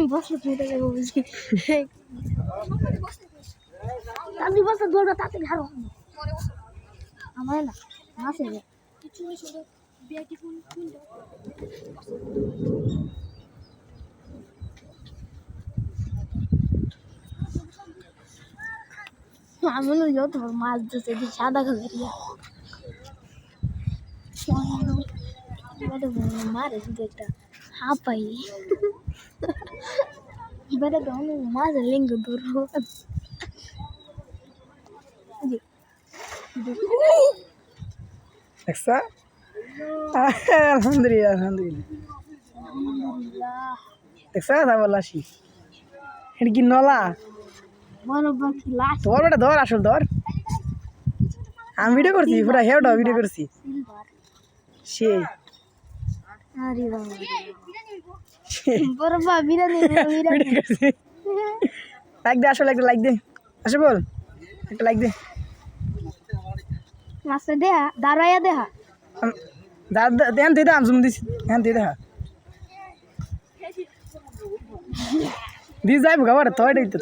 বসে তুইটা যাবো বুঝি তাদের বসে দৌড়া তাতে ঘাড় আমার না আছে রে আমি যত মাছ দিচ্ছে সাদা কালারিয়া মারে শুধু একটা হাঁপাই এবারে তো অনেক মাছ লিঙ্গ ধরবো দেখছা আলহামদুলিল্লাহ আলহামদুলিল্লাহ দেখছা তা বলাসি এটা কি নলা বড় বাকি লাশ ধর বেটা ধর আসল ধর আমি ভিডিও করছি পুরা হেওটা ভিডিও করছি সেই আরে বাবা বড় বা বিরানি ভিডিও করছি লাইক দে আসল একটা লাইক দে আসে বল একটা লাইক দে আচ্ছা দেহা দাঁড়াইয়া দেহা দেন দিদা আমি জুম দিছি হ্যাঁ দিদা দি যাইব গাবার তো এটাই তো